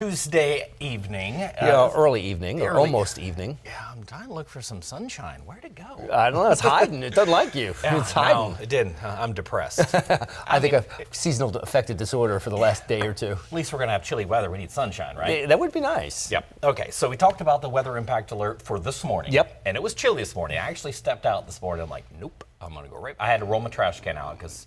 Tuesday evening. Early evening or almost evening. Yeah, I'm trying to look for some sunshine. Where'd it go? I don't know. It's hiding. It doesn't like you. Yeah, it's hiding. No, it didn't. I'm depressed. I think a seasonal affective disorder for the last day or two. At least we're going to have chilly weather. We need sunshine, right? That would be nice. Yep. Okay, so we talked about the weather impact alert for this morning. Yep. And it was chilly this morning. I actually stepped out this morning. I'm like, nope, I'm going to go right. I had to roll my trash can out because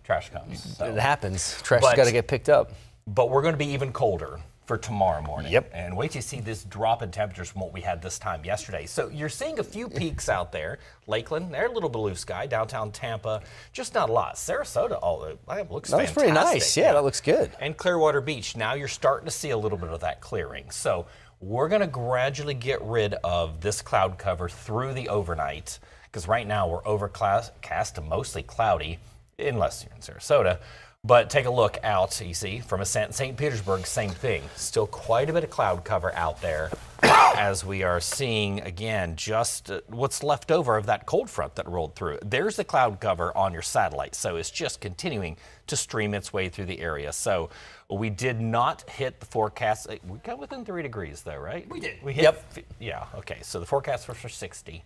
trash comes. So. It happens. Trash has got to get picked up. But we're going to be even colder for tomorrow morning. Yep. And wait till you see this drop in temperatures from what we had this time yesterday. So you're seeing a few peaks out there. Lakeland, they're a little blue sky. Downtown Tampa, just not a lot. Sarasota, it looks fantastic. That's pretty nice. Yeah, that looks good. And Clearwater Beach, now you're starting to see a little bit of that clearing. So we're going to gradually get rid of this cloud cover through the overnight, because right now we're overcast to mostly cloudy, unless you're in Sarasota. But take a look out, you see, from St. Petersburg, same thing. Still quite a bit of cloud cover out there as we are seeing, again, just what's left over of that cold front that rolled through. There's the cloud cover on your satellite, so it's just continuing to stream its way through the area. So we did not hit the forecast. We got within 3 degrees, though, right? We did. We hit, yeah, okay, so the forecast was for 60.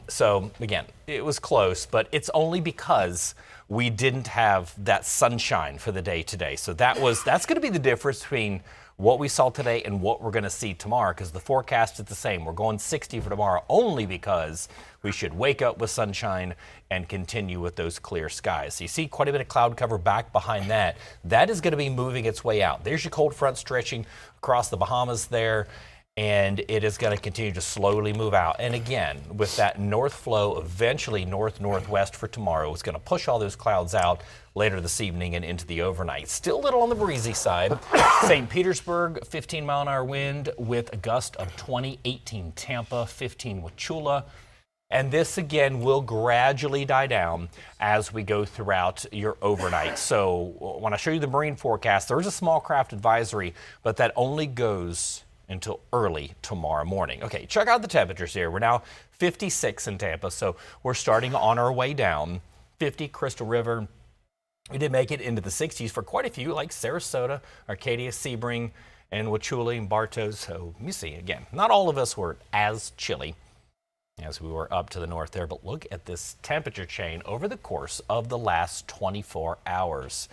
So again, it was close, but it's only because we didn't have that sunshine for the day today. So that's going to be the difference between what we saw today and what we're going to see tomorrow, because the forecast is the same. We're going 60 for tomorrow only because we should wake up with sunshine and continue with those clear skies. So you see quite a bit of cloud cover back behind that. That is going to be moving its way out. There's your cold front stretching across the Bahamas there. And it is going to continue to slowly move out. And again, with that north flow, eventually north-northwest for tomorrow, it's going to push all those clouds out later this evening and into the overnight. Still a little on the breezy side. St. Petersburg, 15-mile-an-hour wind with a gust of 20, 18 Tampa, 15 Wauchula. And this, again, will gradually die down as we go throughout your overnight. So when I show you the marine forecast, there's a small craft advisory, but that only goes until early tomorrow morning. Okay, check out the temperatures here. We're now 56 in Tampa, so we're starting on our way down. 50 Crystal River. We did make it into the 60s for quite a few, like Sarasota, Arcadia, Sebring, and Wauchula and Bartow. So you see, again, not all of us were as chilly as we were up to the north there, but look at this temperature chain over the course of the last 24 hours.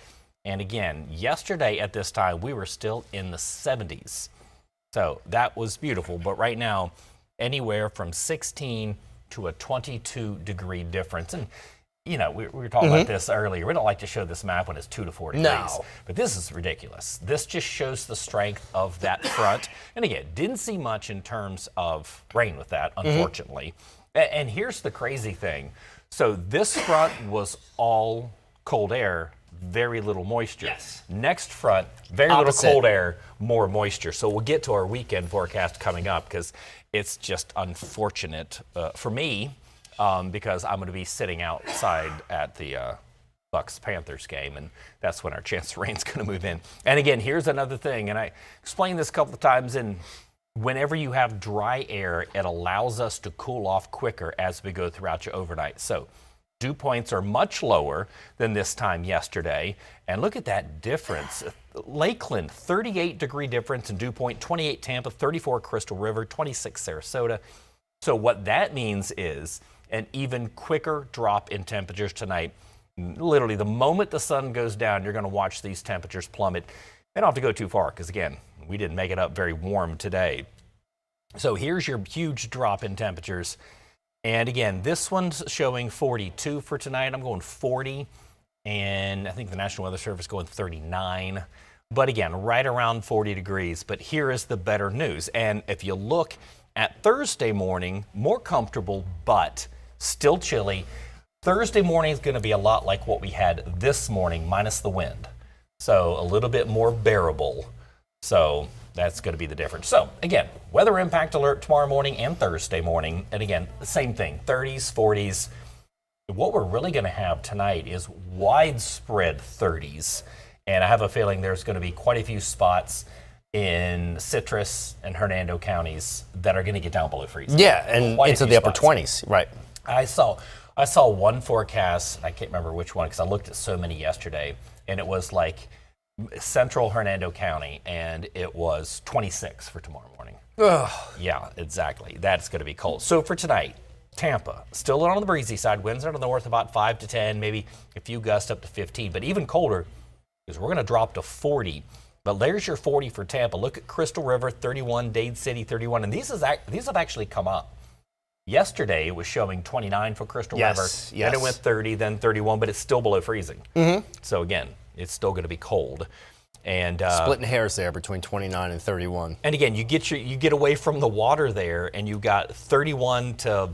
And again, yesterday at this time, we were still in the 70s. So that was beautiful, but right now, anywhere from 16 to a 22 degree difference. And, you know, we were talking about this earlier. We don't like to show this map when it's 2 to 4 degrees. No. But this is ridiculous. This just shows the strength of that front. And again, didn't see much in terms of rain with that, unfortunately. And here's the crazy thing. So this front was all cold air, very little moisture. Yes. Next front, very little cold air, more moisture. So we'll get to our weekend forecast coming up, because it's just unfortunate for me, because I'm going to be sitting outside at the Bucks-Panthers game, and that's when our chance of rain's going to move in. And again, here's another thing, and I explained this a couple of times, and whenever you have dry air, it allows us to cool off quicker as we go throughout your overnight. So dew points are much lower than this time yesterday. And look at that difference. Lakeland, 38 degree difference in dew point, 28 Tampa, 34 Crystal River, 26 Sarasota. So what that means is an even quicker drop in temperatures tonight. Literally, the moment the sun goes down, you're going to watch these temperatures plummet. They don't have to go too far, because again, we didn't make it up very warm today. So here's your huge drop in temperatures. And again, this one's showing 42 for tonight. I'm going 40, and I think the National Weather Service going 39. But again, right around 40 degrees. But here is the better news. And if you look at Thursday morning, more comfortable, but still chilly. Thursday morning is going to be a lot like what we had this morning, minus the wind. So a little bit more bearable. So that's going to be the difference. So again, weather impact alert tomorrow morning and Thursday morning. And again, the same thing, 30s, 40s. What we're really going to have tonight is widespread 30s. And I have a feeling there's going to be quite a few spots in Citrus and Hernando counties that are going to get down below freezing. Yeah, and into the upper 20s, right. I saw one forecast, I can't remember which one because I looked at so many yesterday, and it was like central Hernando County, and it was 26 for tomorrow morning. Ugh. Yeah, exactly. That's going to be cold. So for tonight, Tampa, still on the breezy side. Winds out of the north about 5 to 10, maybe a few gusts up to 15. But even colder because we're going to drop to 40. But there's your 40 for Tampa. Look at Crystal River, 31, Dade City, 31. And these have actually come up. Yesterday, it was showing 29 for Crystal River. Then it went 30, then 31, but it's still below freezing. So again, it's still going to be cold. And splitting hairs there between 29 and 31. And again, you get away from the water there, and you got 31 to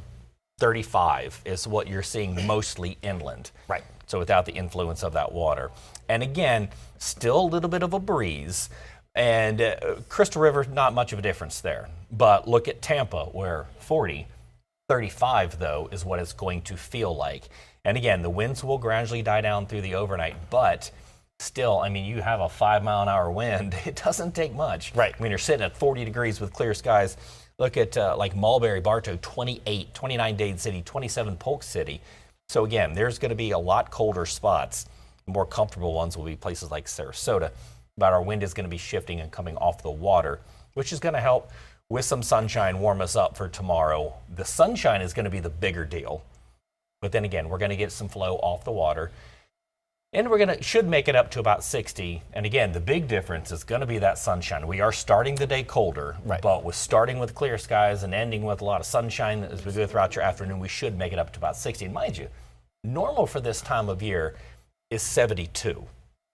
35 is what you're seeing mostly inland. Right. So without the influence of that water. And again, still a little bit of a breeze. And Crystal River, not much of a difference there. But look at Tampa, where 40, 35 though is what it's going to feel like. And again, the winds will gradually die down through the overnight, but still, I mean, you have a 5-mile-an-hour wind. It doesn't take much. Right. I mean, you're sitting at 40 degrees with clear skies. Look at like Mulberry, Bartow, 28, 29 Dade City, 27 Polk City. So again, there's going to be a lot colder spots. The more comfortable ones will be places like Sarasota. But our wind is going to be shifting and coming off the water, which is going to help with some sunshine warm us up for tomorrow. The sunshine is going to be the bigger deal. But then again, we're going to get some flow off the water. And should make it up to about 60. And again, the big difference is going to be that sunshine. We are starting the day colder, but with starting with clear skies and ending with a lot of sunshine as we go throughout your afternoon, we should make it up to about 60. And mind you, normal for this time of year is 72. So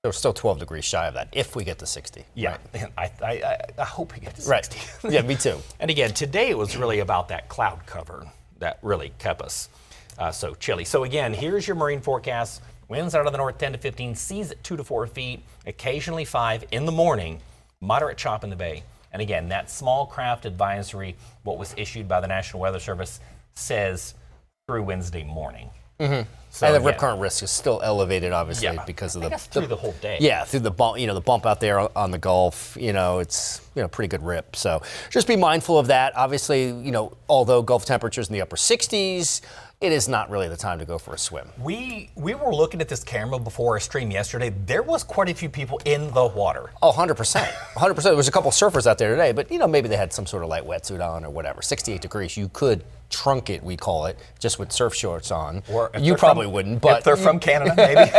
we're still 12 degrees shy of that if we get to 60. Yeah, right. I hope we get to 60. Right. Yeah, me too. And again, today it was really about that cloud cover that really kept us so chilly. So again, here's your marine forecast. Winds out of the north 10 to 15, seas at 2 to 4 feet, occasionally 5 in the morning, moderate chop in the bay. And again, that small craft advisory, what was issued by the National Weather Service, says through Wednesday morning. So, and the rip current risk is still elevated, obviously, because of through the whole day. Yeah, through the bump, the bump out there on the Gulf, it's pretty good rip. So just be mindful of that. Obviously, although Gulf temperatures in the upper 60s, it is not really the time to go for a swim. We were looking at this camera before our stream yesterday. There was quite a few people in the water. Oh, 100%. 100%. There was a couple surfers out there today, but maybe they had some sort of light wetsuit on or whatever. 68 degrees, you could trunk it, we call it, just with surf shorts on. Or you probably wouldn't, but if they're from Canada, maybe.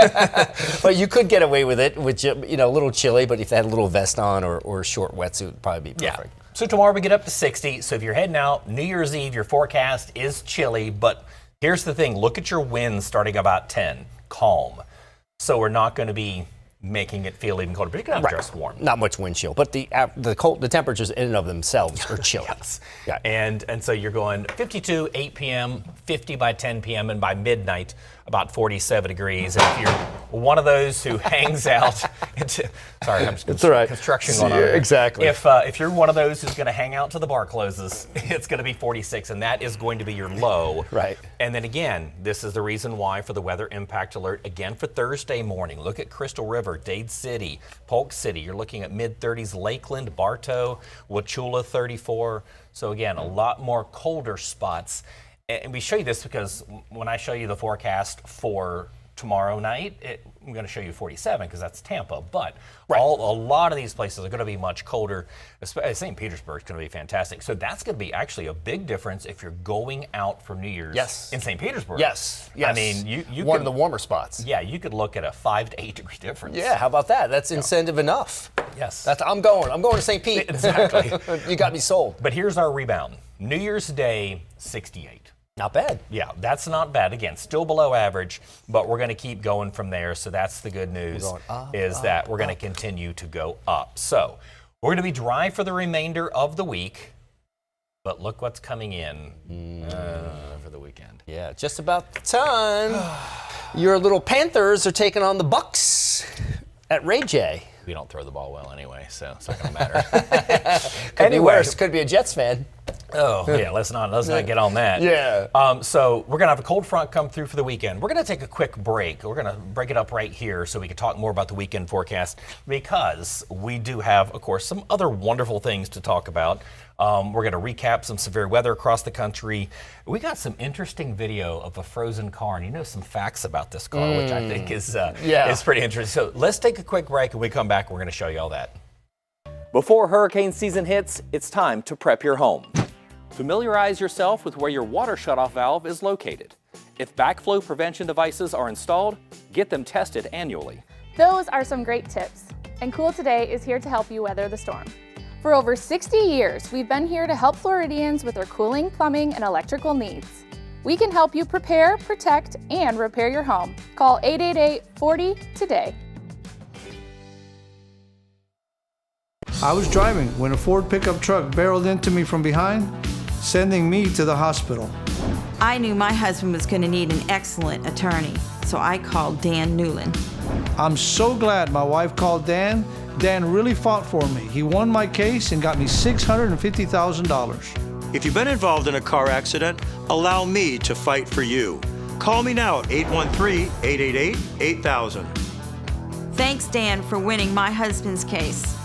But you could get away with it, with a little chilly. But if they had a little vest on or short wetsuit, it'd probably be perfect. Yeah. So tomorrow we get up to 60. So if you're heading out, New Year's Eve, your forecast is chilly. But here's the thing: look at your winds starting about 10, calm. So we're not going to be making it feel even colder, but you're going to have dress warm. Not much wind chill, but the temperatures in and of themselves are chilly. Yes. Yeah. And so you're going 52, 8 p.m., 50 by 10 p.m., and by midnight, about 47 degrees. And if you're one of those who hangs out, sorry, I'm just construction going on. Exactly. If you're one of those who's going to hang out till the bar closes, it's going to be 46, and that is going to be your low. Right. And then again, this is the reason why for the weather impact alert again for Thursday morning. Look at Crystal River, Dade City, Polk City. You're looking at mid-30s, Lakeland, Bartow, Wauchula, 34. So again, a lot more colder spots. And we show you this because when I show you the forecast for tomorrow night, I'm going to show you 47 because that's Tampa. But a lot of these places are going to be much colder. St. Petersburg is going to be fantastic. So that's going to be actually a big difference if you're going out for New Year's in St. Petersburg. Yes. I mean, you one of the warmer spots. Yeah, you could look at a 5 to 8 degree difference. Yeah, how about that? That's incentive enough. Yes. I'm going to St. Pete. Exactly. You got me sold. But here's our rebound. New Year's Day, 68. Not bad. Yeah, that's not bad. Again, still below average, but we're going to keep going from there. So that's the good news, that we're going to continue to go up. So we're going to be dry for the remainder of the week, but look what's coming in for the weekend. Yeah, just about the time. Your little Panthers are taking on the Bucks at Ray J. We don't throw the ball well anyway, so it's not going to matter. Could be worse. Could be a Jets fan. Oh, yeah, let's not get on that. Yeah. So we're going to have a cold front come through for the weekend. We're going to take a quick break. We're going to break it up right here so we can talk more about the weekend forecast because we do have, of course, some other wonderful things to talk about. We're going to recap some severe weather across the country. We got some interesting video of a frozen car, and you know some facts about this car, which I think is pretty interesting. So let's take a quick break, and when we come back, we're going to show you all that. Before hurricane season hits, it's time to prep your home. Familiarize yourself with where your water shutoff valve is located. If backflow prevention devices are installed, get them tested annually. Those are some great tips, and Cool Today is here to help you weather the storm. For over 60 years, we've been here to help Floridians with their cooling, plumbing, and electrical needs. We can help you prepare, protect, and repair your home. Call 888-40-TODAY. I was driving when a Ford pickup truck barreled into me from behind, sending me to the hospital. I knew my husband was going to need an excellent attorney, so I called Dan Newland. I'm so glad my wife called Dan. Dan really fought for me. He won my case and got me $650,000. If you've been involved in a car accident, allow me to fight for you. Call me now at 813-888-8000. Thanks, Dan, for winning my husband's case.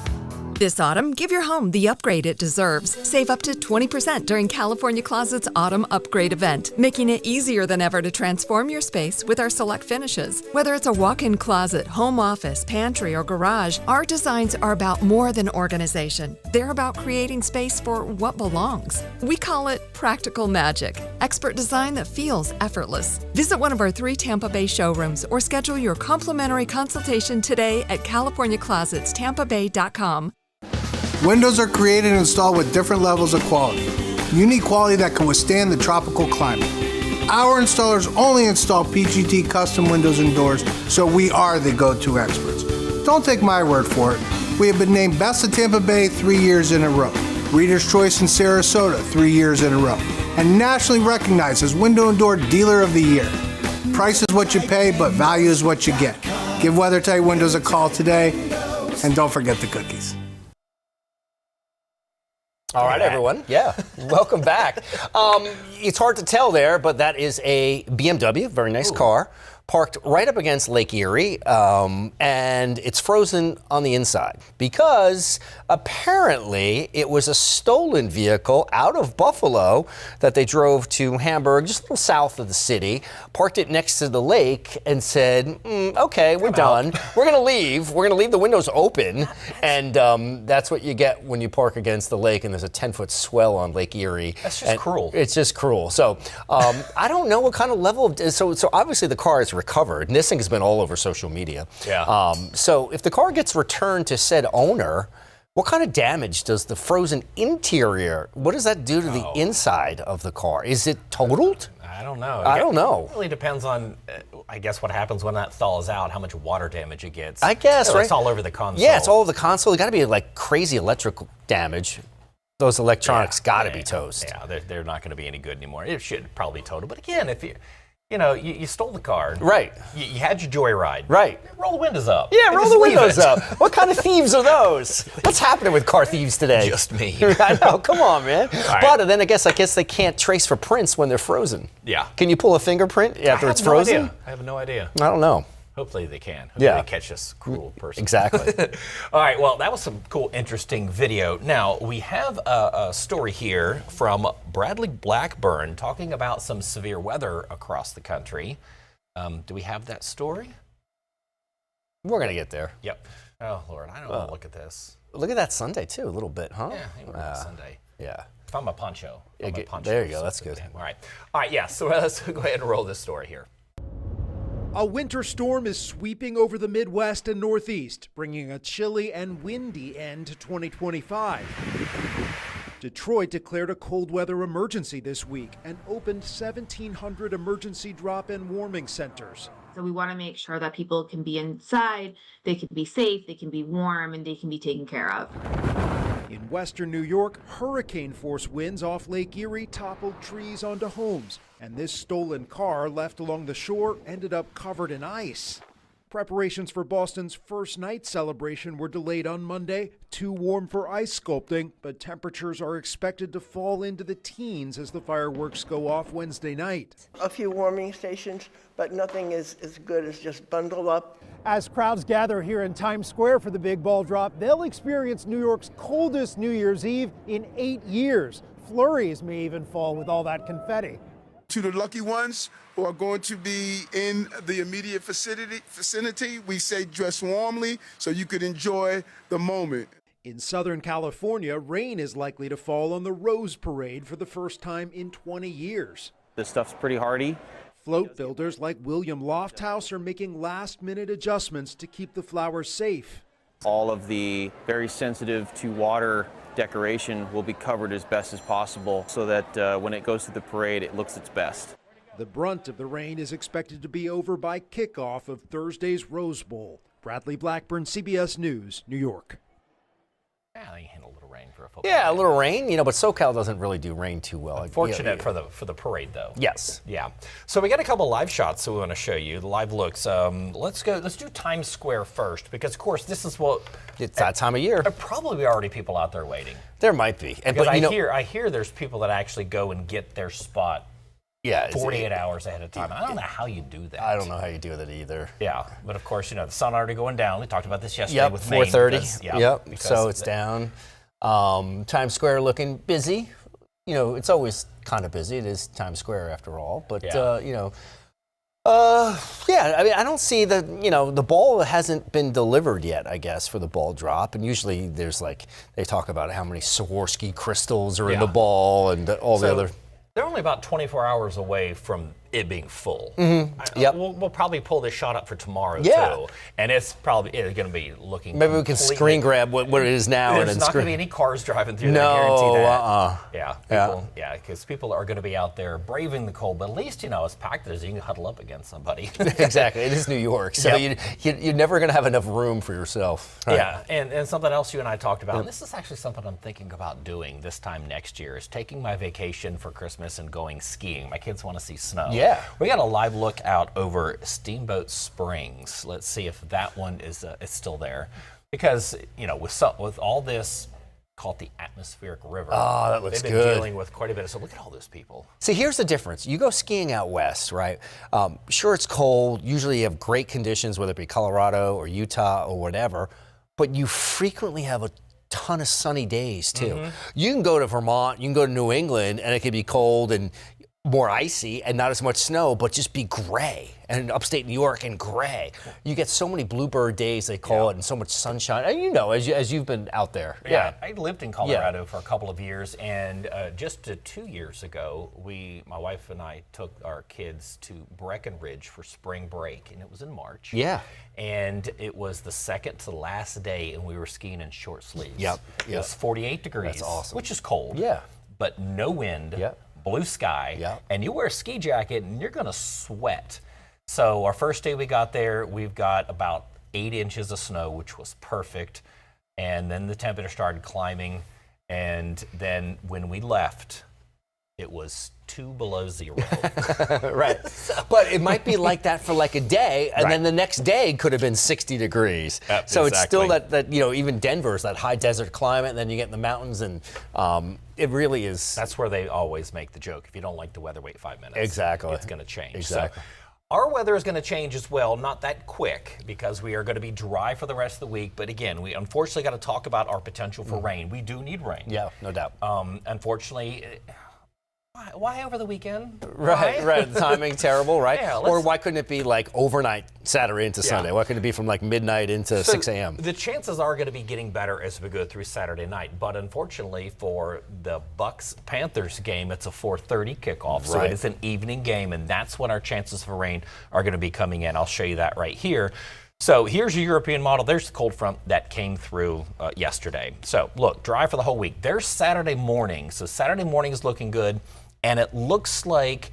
This autumn, give your home the upgrade it deserves. Save up to 20% during California Closet's Autumn Upgrade event, making it easier than ever to transform your space with our select finishes. Whether it's a walk-in closet, home office, pantry, or garage, our designs are about more than organization. They're about creating space for what belongs. We call it practical magic, expert design that feels effortless. Visit one of our 3 Tampa Bay showrooms or schedule your complimentary consultation today at CaliforniaClosetsTampaBay.com. Windows are created and installed with different levels of quality. You need quality that can withstand the tropical climate. Our installers only install PGT custom windows and doors, so we are the go-to experts. Don't take my word for it. We have been named Best of Tampa Bay 3 years in a row, Reader's Choice in Sarasota 3 years in a row, and nationally recognized as Window and Door Dealer of the Year. Price is what you pay, but value is what you get. Give WeatherTight Windows a call today, and don't forget the cookies. All right, everyone. Yeah, welcome back. It's hard to tell there, but that is a BMW, very nice car, parked right up against Lake Erie, and it's frozen on the inside because apparently it was a stolen vehicle out of Buffalo that they drove to Hamburg, just a little south of the city, parked it next to the lake and said, okay, we're done. We're going to leave. We're going to leave the windows open. And that's what you get when you park against the lake and there's a 10-foot swell on Lake Erie. That's just cruel. It's just cruel. So I don't know what kind of level of, so obviously the car is recovered, and this thing has been all over social media. Yeah. So if the car gets returned to said owner, what kind of damage does the frozen interior, what does that do to the inside of the car? Is it totaled? I don't know. I don't know. It really depends on, I guess, what happens when that thaws out, how much water damage it gets. I guess, right? It's all over the console. Yeah, it's all over the console. It got to be like crazy electrical damage. Those electronics got to be toast. Yeah, they're not going to be any good anymore. It should probably total. But again, if you stole the car. Right. You had your joyride. Right. Roll the windows up. Yeah, roll the windows it. up. What kind of thieves are those? What's happening with car thieves today? Just me. I know. Come on, man. Right. But then I guess they can't trace for prints when they're frozen. Yeah. Can you pull a fingerprint after it's frozen? I have no idea. I don't know. Hopefully they can. Hopefully they catch this cruel person. Exactly. All right, well, that was some cool, interesting video. Now, we have a story here from Bradley Blackburn talking about some severe weather across the country. Do we have that story? We're going to get there. Yep. Oh, Lord, I don't want to look at this. Look at that Sunday, too, a little bit, huh? Yeah, I think Sunday. Yeah. If I'm a poncho. There you go, that's good. All right, yeah, so let's go ahead and roll this story here. A winter storm is sweeping over the Midwest and Northeast, bringing a chilly and windy end to 2025. Detroit declared a cold weather emergency this week and opened 1,700 emergency drop-in warming centers. So we want to make sure that people can be inside, they can be safe, they can be warm, and they can be taken care of. In western New York, hurricane-force winds off Lake Erie toppled trees onto homes, and this stolen car left along the shore ended up covered in ice. Preparations for Boston's first night celebration were delayed on Monday. Too warm for ice sculpting, but temperatures are expected to fall into the teens as the fireworks go off Wednesday night. A few warming stations, but nothing is as good as just bundle up. As crowds gather here in Times Square for the big ball drop, they'll experience New York's coldest New Year's Eve in 8 years. Flurries may even fall with all that confetti. To the lucky ones who are going to be in the immediate vicinity, we say dress warmly so you could enjoy the moment. In Southern California, rain is likely to fall on the Rose Parade for the first time in 20 years. This stuff's pretty hardy. Float builders like William Lofthouse are making last-minute adjustments to keep the flowers safe. All of the very sensitive to water decoration will be covered as best as possible so that when it goes to the parade, it looks its best. The brunt of the rain is expected to be over by kickoff of Thursday's Rose Bowl. Bradley Blackburn, CBS News, New York. Yeah, they handle a little rain for a football. Yeah, a little rain, but SoCal doesn't really do rain too well. Fortunate for the parade, though. Yes. Yeah. So we got a couple live shots that we want to show you. The live looks. Let's do Times Square first, because of course this is what it's that time of year. There probably already people out there waiting. There might be, but I hear there's people that actually go and get their spot. Yeah, 48 hours ahead of time. I don't know how you do that. I don't know how you do that either. Yeah, but of course, the sun already going down. We talked about this yesterday with 4:30. Maine. So it's down. Times Square looking busy. It's always kind of busy. It is Times Square after all. But I don't see the ball hasn't been delivered yet, I guess, for the ball drop. And usually there's they talk about how many Swarovski crystals are in the ball and all the other. They're only about 24 hours away from it being full. Mm-hmm. We'll probably pull this shot up for tomorrow too, and it's probably going to be looking. Maybe we can screen grab what it is now. There's not going to be any cars driving through there. I guarantee that. Because people are going to be out there braving the cold. But at least it's packed there, so you can huddle up against somebody. Exactly, it is New York, so you're never going to have enough room for yourself. Right? Yeah, and something else you and I talked about. And this is actually something I'm thinking about doing this time next year. Is taking my vacation for Christmas and going skiing. My kids want to see snow. Yeah. We got a live look out over Steamboat Springs. Let's see if that one is still there. Because, with all this, called the atmospheric river. Oh, that looks good. They've been dealing with quite a bit. So look at all those people. See, here's the difference. You go skiing out west, right? Sure, it's cold. Usually you have great conditions, whether it be Colorado or Utah or whatever. But you frequently have a ton of sunny days, too. Mm-hmm. You can go to Vermont, you can go to New England, and it can be cold and more icy and not as much snow, but just be gray. And upstate New York and gray. You get so many bluebird days, they call it, and so much sunshine. And as you've been out there. Yeah, I lived in Colorado for a couple of years, and just 2 years ago, my wife and I took our kids to Breckenridge for spring break, and it was in March. Yeah. And it was the second to last day, and we were skiing in short sleeves. Yep. It was 48 degrees. That's awesome. Which is cold. Yeah. But no wind. Yep. Blue sky, and you wear a ski jacket and you're gonna sweat. So our first day we got there, we've got about 8 inches of snow, which was perfect. And then the temperature started climbing. And then when we left, it was 2 below zero. Right. But it might be like that for a day, and then the next day could have been 60 degrees. So it's still that even Denver's that high desert climate, and then you get in the mountains, and it really is. That's where they always make the joke. If you don't like the weather, wait 5 minutes. Exactly. It's going to change. Exactly. So our weather is going to change as well, not that quick, because we are going to be dry for the rest of the week. But again, we unfortunately got to talk about our potential for rain. We do need rain. Yeah, no doubt. Unfortunately. Why over the weekend? Right. The timing terrible, right? Yeah, or why couldn't it be overnight Saturday into Sunday? Why couldn't it be from midnight into 6 a.m.? The chances are going to be getting better as we go through Saturday night. But unfortunately for the Bucks-Panthers game, it's a 4:30 kickoff. So it is an evening game, and that's when our chances for rain are going to be coming in. I'll show you that right here. So here's your European model. There's the cold front that came through yesterday. So look, dry for the whole week. There's Saturday morning. So Saturday morning is looking good. And it looks like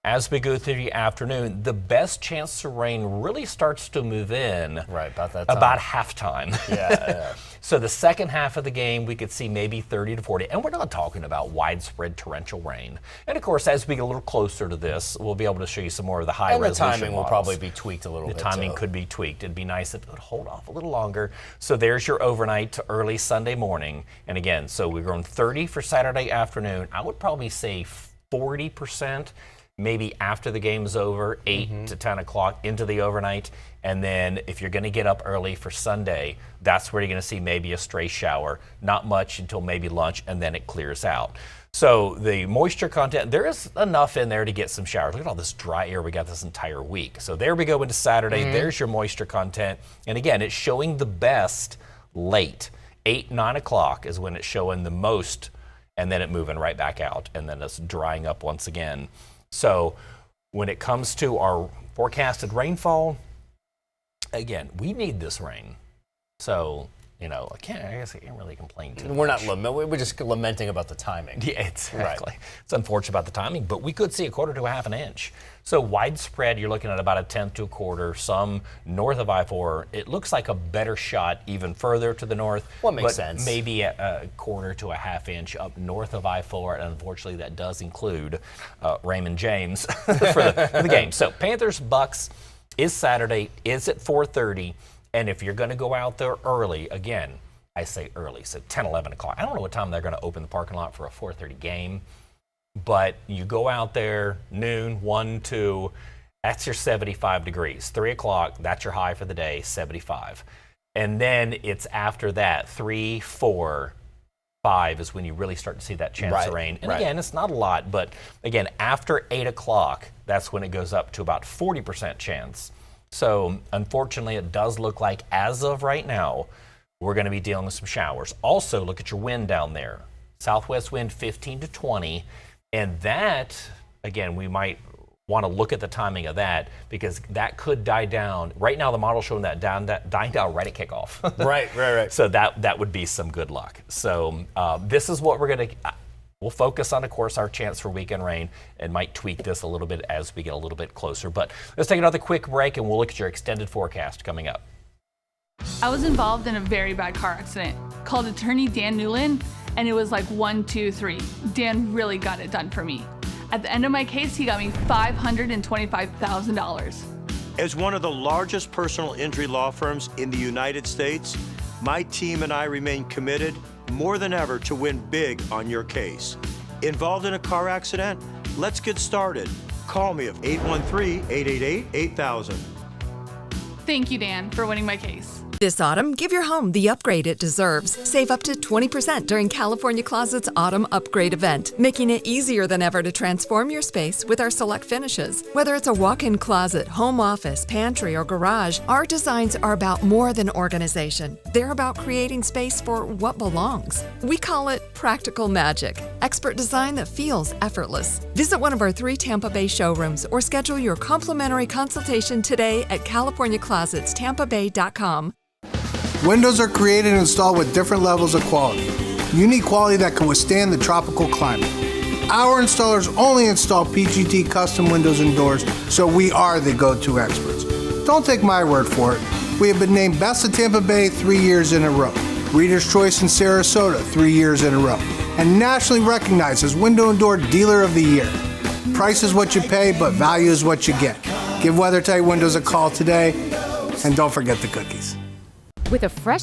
as we go through the afternoon, the best chance to rain really starts to move in right about that time. About halftime. Yeah. So the second half of the game, we could see maybe 30 to 40. And we're not talking about widespread torrential rain. And of course, as we get a little closer to this, we'll be able to show you some more of the high resolution And the timing will models. probably be tweaked a little bit. The timing could be tweaked. It'd be nice if it would hold off a little longer. So there's your overnight to early Sunday morning. And again, so we're going 30 for Saturday afternoon. I would probably say 40%. Maybe after the game's over, 8 to 10 o'clock into the overnight. And then if you're going to get up early for Sunday, that's where you're going to see maybe a stray shower. Not much until maybe lunch, and then it clears out. So the moisture content, there is enough in there to get some showers. Look at all this dry air we got this entire week. So there we go into Saturday. There's your moisture content. And again, it's showing the best late. 8, 9 o'clock is when it's showing the most, and then it moving right back out. And then it's drying up once again. So when it comes to our forecasted rainfall, again, we need this rain. So, you know, I guess I can't really complain too much. We're just lamenting about the timing. Yeah, exactly. Right. It's unfortunate about the timing, but we could see a quarter to a half an inch. So widespread, you're looking at about a tenth to a quarter. Some north of I-4, it looks like a better shot even further to the north. Well, makes sense. Maybe a quarter to a half inch up north of I-4, and unfortunately that does include Raymond James for the game. So Panthers, Bucks is Saturday, is at 4:30. And if you're going to go out there early, again, I say early, so 10, 11 o'clock. I don't know what time they're going to open the parking lot for a 4:30 game, but you go out there noon, 1, 2, that's your 75 degrees. 3 o'clock, that's your high for the day, 75. And then it's after that, 3, 4, 5 is when you really start to see that chance of rain. And again, it's not a lot, but again, after 8 o'clock, that's when it goes up to about 40% chance. So unfortunately, it does look like as of right now, we're going to be dealing with some showers. Also, look at your wind down there. Southwest wind 15 to 20. And that, again, we might want to look at the timing of that because that could die down. Right now, the model's showing that dying down right at kickoff. Right. So that would be some good luck. So this is what we're going to... We'll focus on, of course, our chance for weekend rain and might tweak this a little bit as we get a little bit closer. But let's take another quick break and we'll look at your extended forecast coming up. I was involved in a very bad car accident. Called attorney Dan Newland, and it was like 1, 2, 3. Dan really got it done for me. At the end of my case, he got me $525,000. As one of the largest personal injury law firms in the United States, my team and I remain committed more than ever to win big on your case. Involved in a car accident? Let's get started. Call me at 813-888-8000. Thank you, Dan, for winning my case. This autumn, give your home the upgrade it deserves. Save up to 20% during California Closet's Autumn Upgrade event, making it easier than ever to transform your space with our select finishes. Whether it's a walk-in closet, home office, pantry, or garage, our designs are about more than organization. They're about creating space for what belongs. We call it practical magic, expert design that feels effortless. Visit one of our 3 Tampa Bay showrooms or schedule your complimentary consultation today at CaliforniaClosetsTampaBay.com. Windows are created and installed with different levels of quality. Unique quality that can withstand the tropical climate. Our installers only install PGT custom windows and doors, so we are the go-to experts. Don't take my word for it. We have been named Best of Tampa Bay 3 years in a row, Reader's Choice in Sarasota 3 years in a row, and nationally recognized as Window and Door Dealer of the Year. Price is what you pay, but value is what you get. Give WeatherTight Windows a call today, and don't forget the cookies. With a fresh